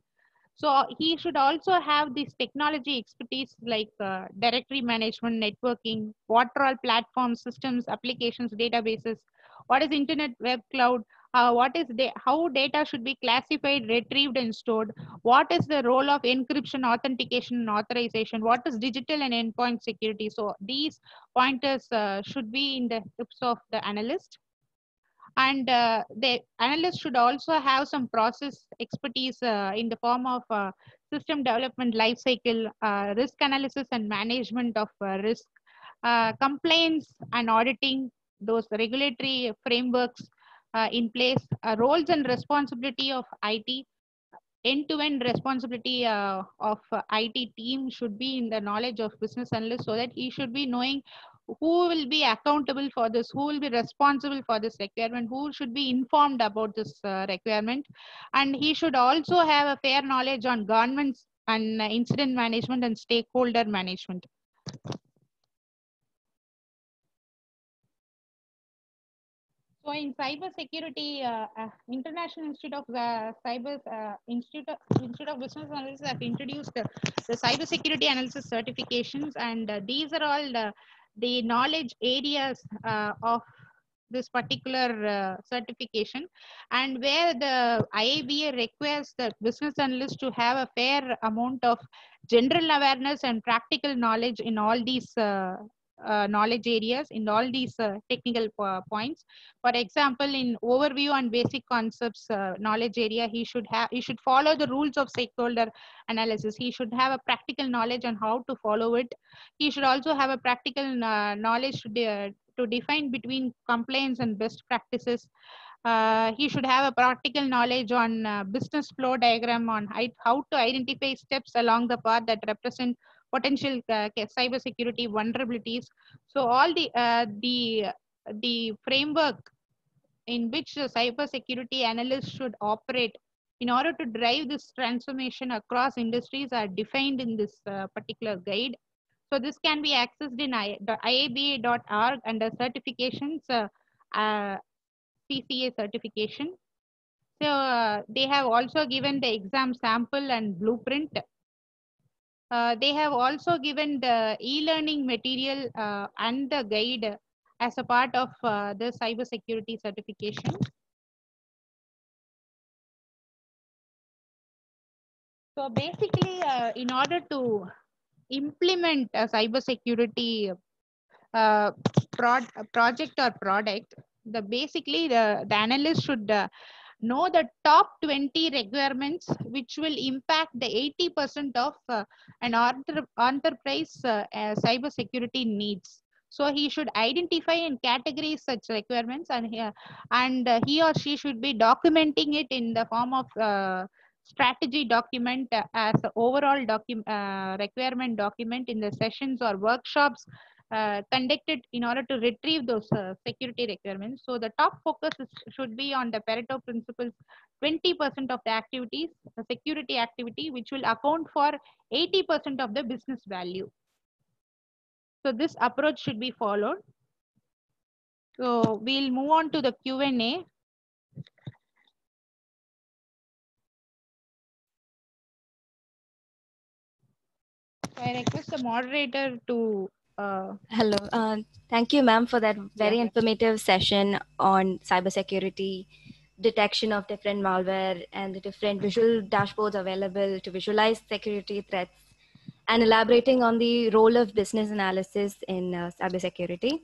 So he should also have this technology expertise like directory management, networking, what are all platforms, systems, applications, databases, what is internet, web, cloud, how data should be classified, retrieved, and stored, what is the role of encryption, authentication, and authorization, what is digital and endpoint security. So these pointers should be in the tips of the analyst. And the analyst should also have some process expertise in the form of system development lifecycle, risk analysis and management of risk, compliance and auditing, those regulatory frameworks in place, roles and responsibility of IT, end-to-end responsibility of IT team should be in the knowledge of business analyst, so that he should be knowing who will be accountable for this, who will be responsible for this requirement, who should be informed about this requirement, and he should also have a fair knowledge on governance and incident management and stakeholder management. So in cyber security, International Institute of Institute of Business Analysis have introduced the cyber security analysis certifications, and these are all the knowledge areas of this particular certification, and where the IABA requires the business analyst to have a fair amount of general awareness and practical knowledge in all these knowledge areas, in all these technical points. For example, in overview and basic concepts knowledge area, he should follow the rules of stakeholder analysis. He should have a practical knowledge on how to follow it. He should also have a practical knowledge to define between compliance and best practices. He should have a practical knowledge on business flow diagram on how to identify steps along the path that represent potential cyber security vulnerabilities. So all the framework in which the cyber security analyst should operate in order to drive this transformation across industries are defined in this particular guide. So this can be accessed in iaba.org under certifications, CCA certification. So they have also given the exam sample and blueprint. They have also given the e-learning material and the guide as a part of the cybersecurity certification. So basically, in order to implement a cybersecurity project or product, the analyst should know the top 20 requirements which will impact the 80% of an enterprise cyber security needs. So he should identify and categorize such requirements, and he or she should be documenting it in the form of strategy document as the overall requirement document in the sessions or workshops conducted in order to retrieve those security requirements. So the top focus should be on the Pareto principles, 20% of the activities, the security activity, which will account for 80% of the business value. So this approach should be followed. So we'll move on to the Q&A. I request the moderator to Hello. Thank you, ma'am, for that very informative session on cybersecurity, detection of different malware, and the different visual dashboards available to visualize security threats, and elaborating on the role of business analysis in cybersecurity.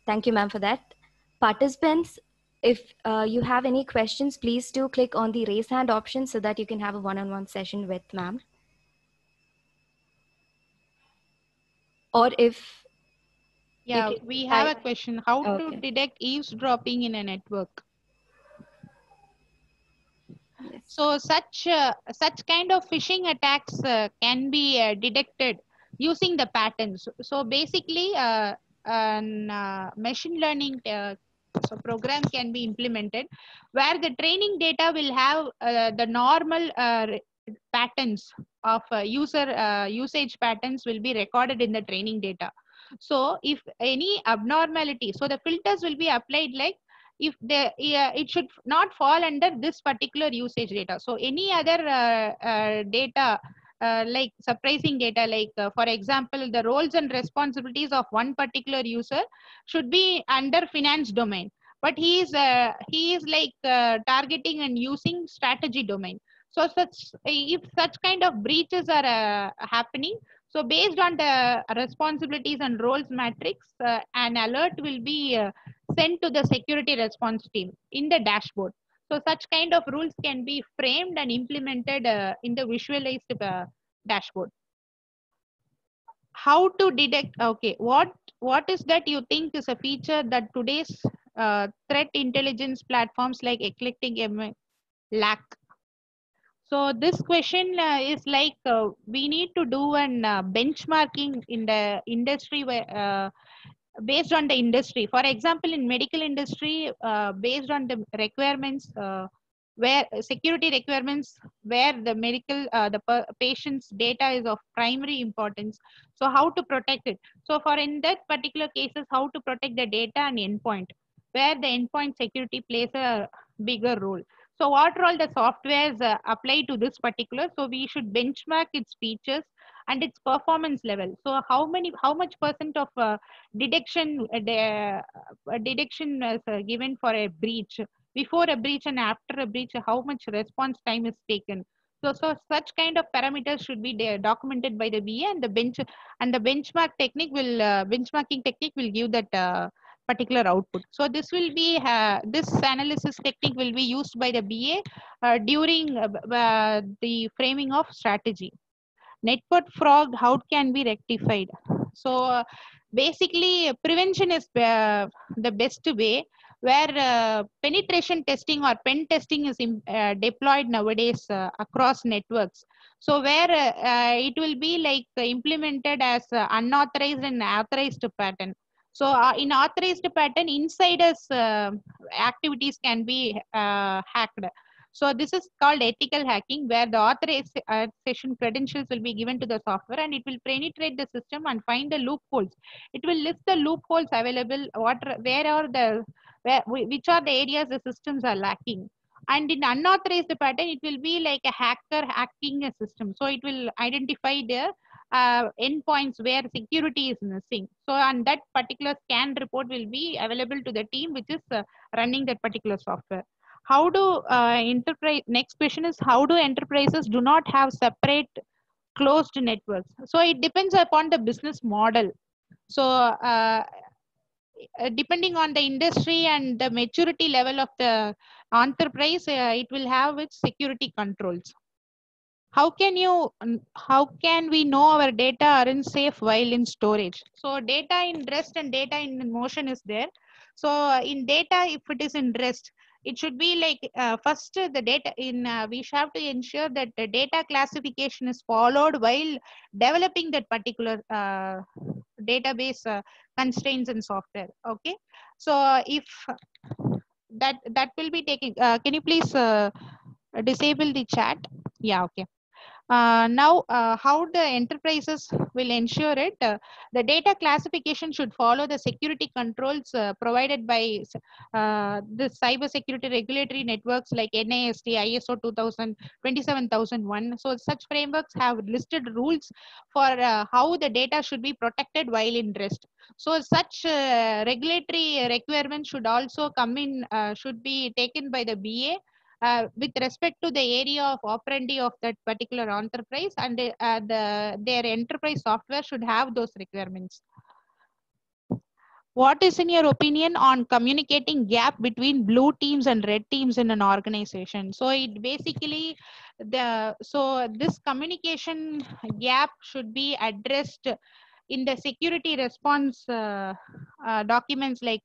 Thank you, ma'am, for that. Participants, if you have any questions, please do click on the raise hand option so that you can have a one-on-one session with ma'am. Or if we have a question: how to detect eavesdropping in a network? Yes. So such kind of phishing attacks can be detected using the patterns. So basically, machine learning program can be implemented where the training data will have the normal patterns of usage patterns will be recorded in the training data. So if any abnormality, so the filters will be applied like if it should not fall under this particular usage data. So any other data like surprising data, like for example, the roles and responsibilities of one particular user should be under finance domain, but he is like targeting and using strategy domain. So if such kind of breaches are happening, so based on the responsibilities and roles matrix, an alert will be sent to the security response team in the dashboard. So such kind of rules can be framed and implemented in the visualized dashboard. How to detect? Okay, what is that you think is a feature that today's threat intelligence platforms like Eclectic lack? So this question is like we need to do an benchmarking in the industry where based on the industry. For example, in medical industry, based on the requirements, where security requirements, where the medical patient's data is of primary importance. So how to protect it? So for in that particular cases, how to protect the data and endpoint, where the endpoint security plays a bigger role. So what are all the softwares apply to this particular? So we should benchmark its features and its performance level. So how much percent of detection detection is given for a breach, before a breach and after a breach, how much response time is taken. So such kind of parameters should be documented by the BA, and the benchmarking technique will give that particular output. So this will be this analysis technique will be used by the BA during the framing of strategy. Network fraud, how can be rectified? So basically prevention is the best way, where penetration testing or pen testing is deployed nowadays across networks. So where it will be like implemented as unauthorized and authorized pattern. So in authorized pattern, insiders activities can be hacked. So this is called ethical hacking, where the authorization credentials will be given to the software, and it will penetrate the system and find the loopholes. It will list the loopholes available, which are the areas the systems are lacking. And in unauthorized pattern, it will be like a hacker hacking a system. So it will identify the endpoints where security is missing. So and that particular scan report will be available to the team which is running that particular software. How do enterprise, next question is, how do enterprises do not have separate closed networks? So it depends upon the business model. So depending on the industry and the maturity level of the enterprise, it will have its security controls. How can we know our data aren't safe while in storage? So data in rest and data in motion is there. So in data, if it is in rest, it should be like first the data in we should have to ensure that the data classification is followed while developing that particular database constraints and software. Okay, so if that will be taking, can you please disable the chat? Yeah, okay. Now, how the enterprises will ensure it? The data classification should follow the security controls provided by the cybersecurity regulatory networks like NIST, ISO 2000, 27001. So such frameworks have listed rules for how the data should be protected while in rest. So such regulatory requirements should also come in, should be taken by the BA with respect to the area of operandi of that particular enterprise, and their enterprise software should have those requirements. What is in your opinion on communicating gap between blue teams and red teams in an organization? So it basically this communication gap should be addressed in the security response documents, like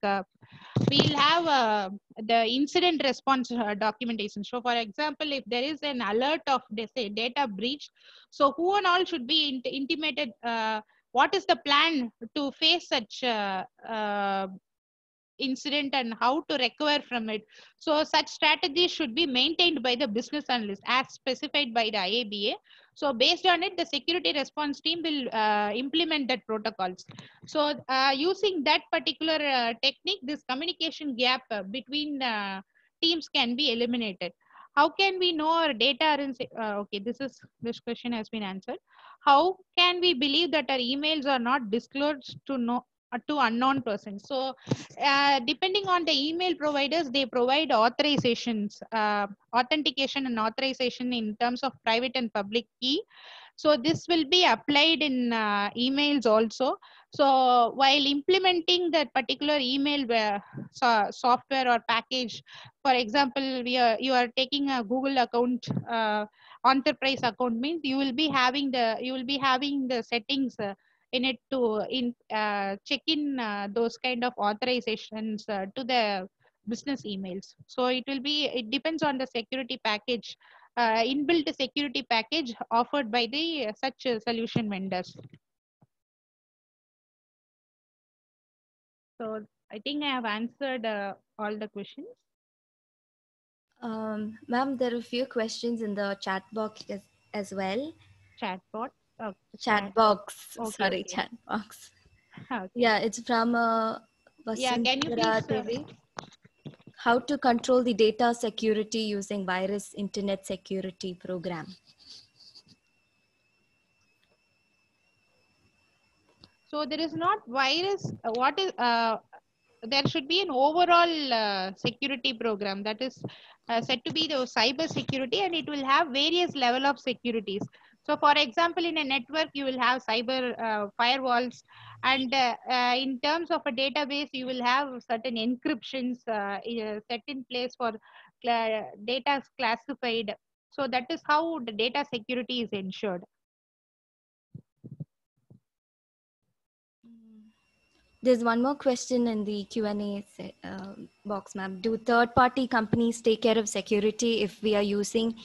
we'll have the incident response documentation. So for example, if there is an alert of say data breach, so who and all should be intimated, what is the plan to face such incident and how to recover from it. So such strategies should be maintained by the business analyst as specified by the IABA. So based on it, the security response team will implement that protocols. So using that particular technique, this communication gap between teams can be eliminated. How can we know our data are in, okay, this question has been answered. How can we believe that our emails are not disclosed to unknown persons? So depending on the email providers, they provide authorizations, authentication and authorization in terms of private and public key. So this will be applied in emails also. So while implementing that particular email software or package, for example, you are taking a Google account, enterprise account, means you will be having the settings in it to check in those kind of authorizations to the business emails. So it depends on the security package inbuilt security package offered by the such solution vendors. So I think I have answered all the questions. Ma'am, there are a few questions in the chat box as well. Chatbot. Chat box. Okay, Sorry, okay. chat box. Okay. Yeah, it's from Yeah, can you Vasundhara please? Devi. How to control the data security using virus internet security program. So there is not virus. What is there should be an overall security program that is said to be the cyber security, and it will have various level of securities. So for example, in a network, you will have cyber firewalls, and in terms of a database, you will have certain encryptions set in place for data classified. So that is how the data security is ensured. There's one more question in the Q&A box, ma'am. Do third-party companies take care of security if we are using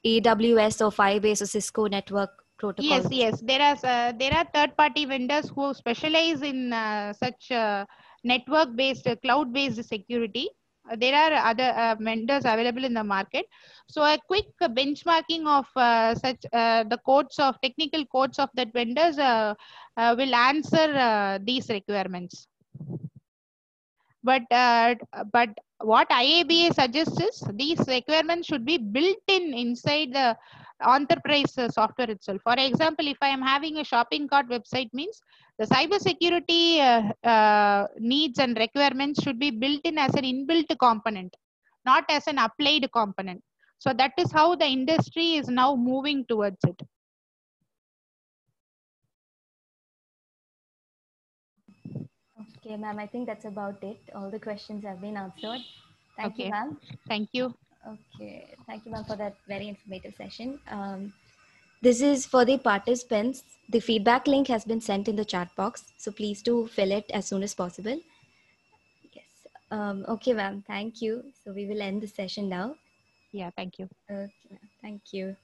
AWS or Firebase or Cisco network protocols? Yes. There are third-party vendors who specialize in such network-based, cloud-based security. There are other vendors available in the market. So a quick benchmarking of such the codes of technical codes of that vendors will answer these requirements. But what IABA suggests is these requirements should be built inside the enterprise software itself. For example, if I am having a shopping cart website, means the cybersecurity needs and requirements should be built in as an inbuilt component, not as an applied component. So that is how the industry is now moving towards it. Okay, ma'am, I think that's about it. All the questions have been answered. Thank you, ma'am. Thank you. Okay, thank you, ma'am, for that very informative session. This is for the participants. The feedback link has been sent in the chat box, so please do fill it as soon as possible. Yes. Okay, ma'am, thank you. So we will end the session now. Yeah, thank you. Okay, thank you.